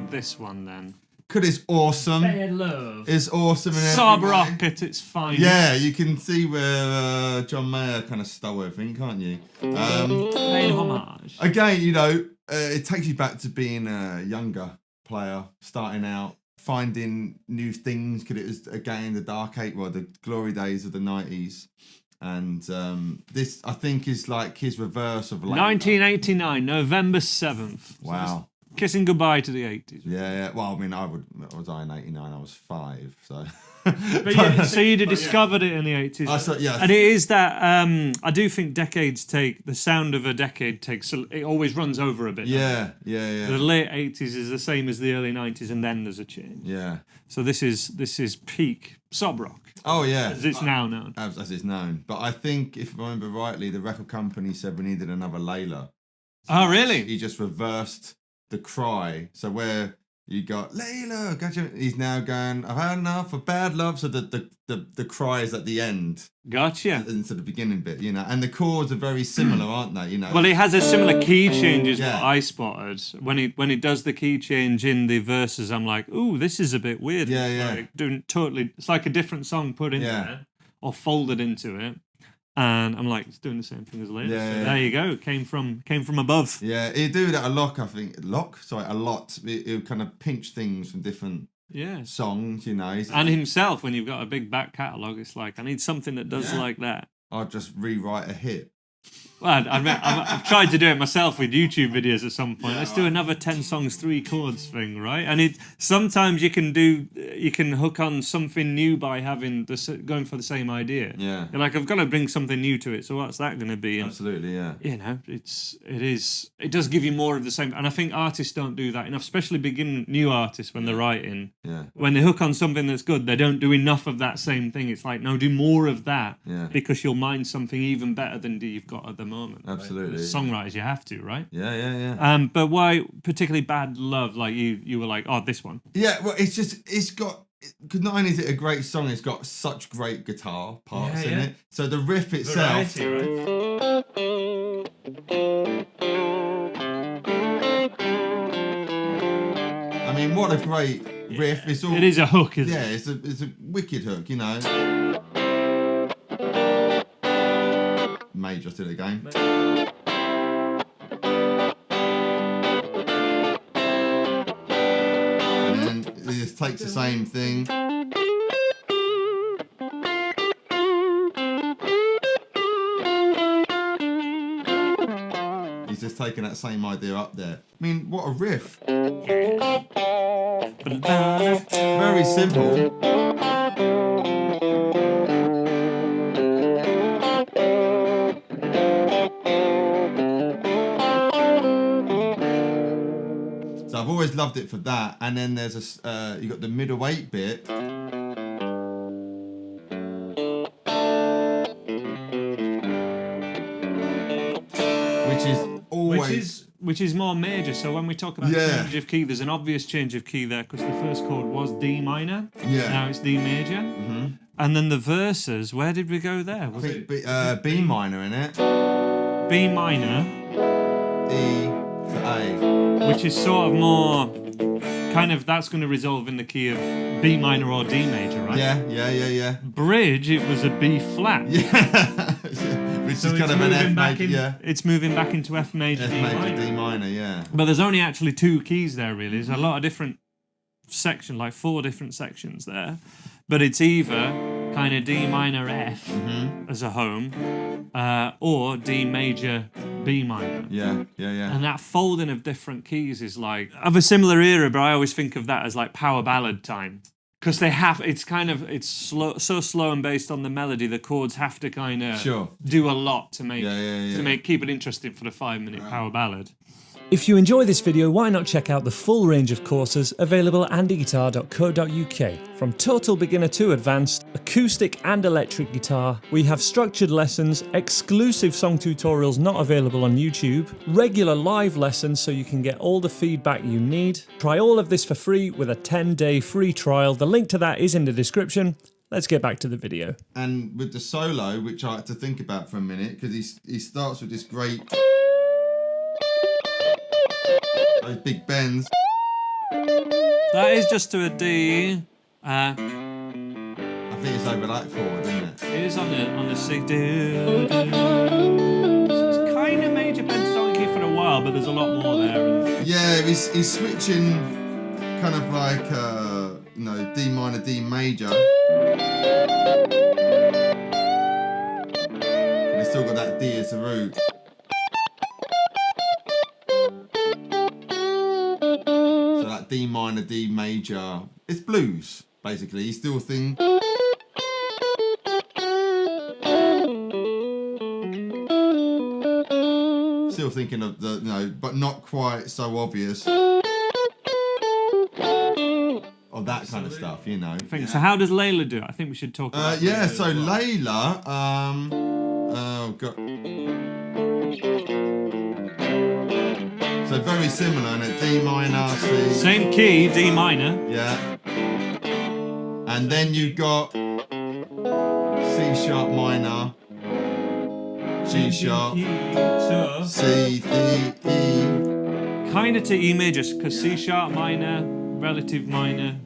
think this one then? Because it's awesome. Bad Love. It's awesome in every Sob way. rock at its finest. Yeah, you can see where John Mayer kind of stole everything, can't you? Paying homage. Again, you know, it takes you back to being a younger player, starting out, finding new things, because it was, again, the the glory days of the 90s. And this, I think, is like his reverse of Layla. 1989, November 7th. Wow. Kissing goodbye to the 80s. Yeah. Well, I mean, I was in 89, I was 5, so... But yeah, so you'd have discovered it in the 80s. Yeah. And it is that, I do think the sound of a decade takes, it always runs over a bit. Yeah. The late 80s is the same as the early 90s, and then there's a change. Yeah. So this is peak sob rock. Oh, yeah. As it's now known. As it's known. But I think, if I remember rightly, the record company said we needed another Layla. So oh, really? He just reversed the cry. So where you got Layla, gotcha, he's now going, I've had enough of bad love. So the cry is at the end. Gotcha. Into the beginning bit, you know. And the chords are very similar, aren't they? You know. Well, it has a similar key change is Yeah. what I spotted. When he does the key change in the verses, I'm like, ooh, this is a bit weird. Yeah, It's yeah. like it's like a different song put in there or folded into it. And I'm like, it's doing the same thing as later. Yeah, so yeah. there you go. It came from above. Yeah, he'd do that a lot, I think. A lot. It would kind of pinch things from different songs, you know. And himself, when you've got a big back catalogue, it's like, I need something that does like that. I'd just rewrite a hit. Well, I've tried to do it myself with YouTube videos at some point. Let's do another 10 songs, 3 chords thing, right? And sometimes you can hook on something new by going for the same idea. Yeah. You're like, I've got to bring something new to it. So what's that going to be? And, Absolutely, yeah. you know, it does give you more of the same. And I think artists don't do that enough, especially new artists when they're writing. Yeah. When they hook on something that's good, they don't do enough of that same thing. It's like, no, do more of that because you'll mind something even better than you've got at the moment. Absolutely. Right? As songwriters, you have to, right? Yeah. But why particularly Bad Love? Like you were like, oh, this one. Yeah, well, it's got, because not only is it a great song, it's got such great guitar parts in it. So the riff itself. Variety, I mean, what a great riff! It is a hook, isn't it? Yeah, it's a wicked hook, you know. Major to the game. And then it just takes the same thing. He's just taking that same idea up there. I mean, what a riff. Very simple. So I've always loved it for that. And then there's you got the middle 8 bit. Which is more major. So when we talk about change of key, there's an obvious change of key there because the first chord was D minor. Yeah. Now it's D major. Mm-hmm. And then the verses, where did we go there? Was it B minor in it? B minor. E to A. Which is sort of more kind of, that's going to resolve in the key of B minor or D major, right? Yeah. Bridge, it was a B flat. Yeah. Which so is kind of an F major, It's moving back into F major, F major, D minor, yeah. But there's only actually 2 keys there, really. There's a lot of different sections, like 4 different sections there. But it's either kind of D minor F as a home, or D major B minor. Yeah. And that folding of different keys is like of a similar era, but I always think of that as like power ballad time. Because it's slow, so slow and based on the melody, the chords have to kind of do a lot to keep it interesting for the 5-minute power ballad. If you enjoy this video, why not check out the full range of courses available at andyguitar.co.uk. From total beginner to advanced, acoustic and electric guitar, we have structured lessons, exclusive song tutorials not available on YouTube, regular live lessons so you can get all the feedback you need. Try all of this for free with a 10-day free trial. The link to that is in the description. Let's get back to the video. And with the solo, which I had to think about for a minute, because he starts with this great... those big bends. That is just to a D. I think it's over that chord, isn't it? It is on the C. Do. It's kind of major pentatonic for a while, but there's a lot more there. Yeah, he's switching kind of like D minor, D major. But he's still got that D as the root. So that D minor, D major. It's blues, basically. He's still thinking. Still thinking of the, but not quite so obvious. Of that kind of stuff, So how does Layla do it? I think we should talk about Layla as well. Layla, oh god. So very similar, and at D minor, C. Same key, D minor. Yeah. And then you've got C sharp minor, G sharp, C, D, E. Kind of to E major, because C sharp minor, relative minor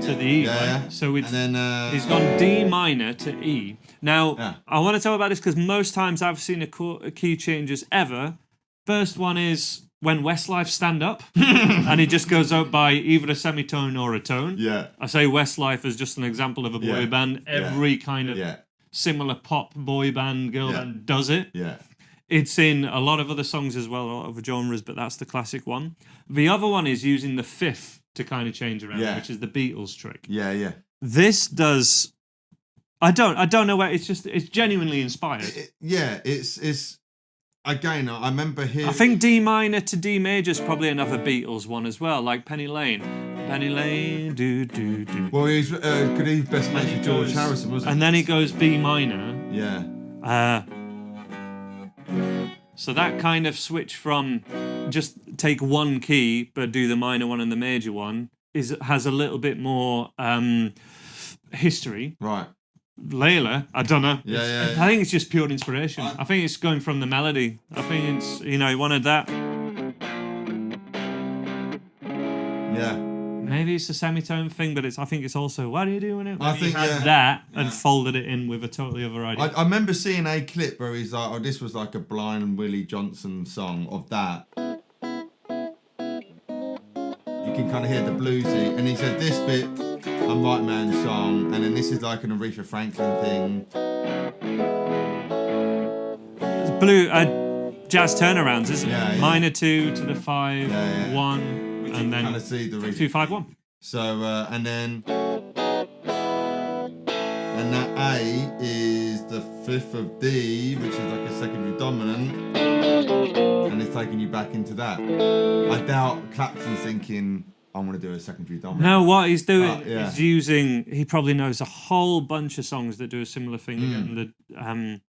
to the E, Yeah. right? So it's, And then he's gone D minor to E. Now, Yeah. I want to talk about this because most times I've seen a key changes ever. First one is when Westlife stand up, and it just goes out by either a semitone or a tone. Yeah. I say Westlife as just an example of a boy Yeah. band. Every kind of Yeah. similar pop boy band, girl band does it. Yeah. It's in a lot of other songs as well, a lot of genres, but that's the classic one. The other one is using the fifth to kind of change around, Yeah. which is the Beatles trick. Yeah. This does. I don't know where it's genuinely inspired. It's again. I remember hearing. I think D minor to D major is probably another Beatles one as well, like Penny Lane. Penny Lane, do do do. Well, he's could he best mates with George Harrison, wasn't he? And then he goes B minor. Yeah. So that kind of switch from just take one key but do the minor one and the major one has a little bit more history. Right. Layla, I don't know. Yeah. I think it's just pure inspiration. I think it's going from the melody. I think it's, he wanted that. Yeah. Maybe it's a semitone thing, but I think it's also, what are you doing it? I think, he had that and folded it in with a totally other idea. I remember seeing a clip where he's like, "Oh, this was like a Blind Willie Johnson song of that." You can kind of hear the bluesy, and he said, "This bit, a Right Man song, and then this is like an Aretha Franklin thing." It's blue, jazz turnarounds, isn't it? Yeah. Minor 2 to the 5, Yeah. 1, and Kind then of see the 2, 5, 1. So and then that A is the fifth of D, which is like a secondary dominant, and it's taking you back into that. I doubt Clapton's thinking, "I'm going to do a secondary dominant." No, what he's doing yeah. is he probably knows a whole bunch of songs that do a similar thing. Again, the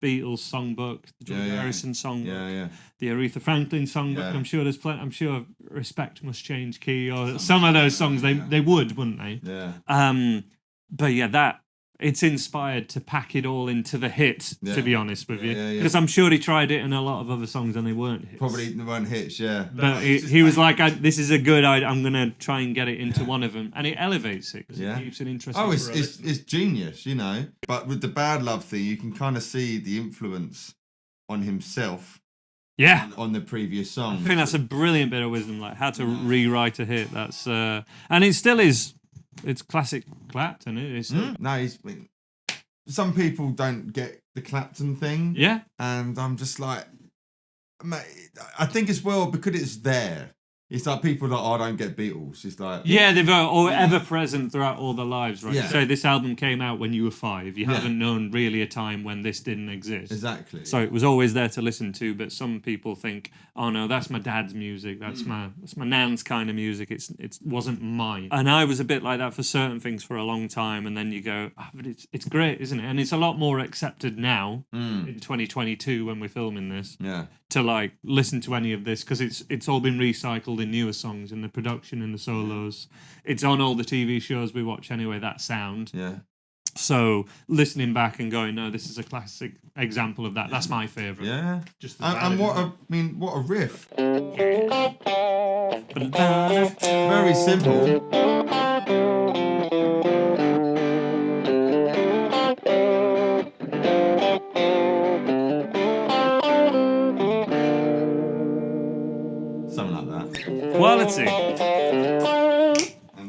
Beatles songbook, the George Harrison songbook, Yeah. the Aretha Franklin songbook. Yeah. I'm sure there's plenty. I'm sure Respect Must Change Key or some of those songs they would, wouldn't they? Yeah. But yeah, that it's inspired to pack it all into the hit. Yeah. To be honest with you, Yeah. because I'm sure he tried it in a lot of other songs and they weren't hits. Probably weren't hits, yeah. But he was like, "This is a good idea. I'm gonna try and get it into one of them," and it elevates it because it keeps it interesting. Oh, for a it's genius, But with the Bad Love thing, you can kind of see the influence on himself yeah. on the previous song. I think that's a brilliant bit of wisdom, like how to rewrite a hit. That's and it still is. It's classic Clapton. It is. No, some people don't get the Clapton thing. Yeah. And I'm just like, mate, I think as well because it's there. It's like people that I don't get Beatles. It's like Yeah, they've or ever present throughout all their lives, right? Yeah. So this album came out when you were 5. You haven't known really a time when this didn't exist. exactly. So it was always there to listen to, but some people think, "Oh no, that's my dad's music. That's my nan's kind of music. It wasn't mine." And I was a bit like that for certain things for a long time, and then you go, but it's great, isn't it? And it's a lot more accepted now in 2022 when we're filming this Yeah. to like listen to any of this because it's all been recycled in newer songs in the production and the solos. It's on all the TV shows we watch anyway. That sound. Yeah. So listening back and going, no, this is a classic example of that. That's my favourite. Yeah. Just as And valid what a riff. as Very very simple. Something like that. Quality.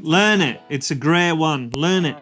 Learn it. It's a great one. Learn it.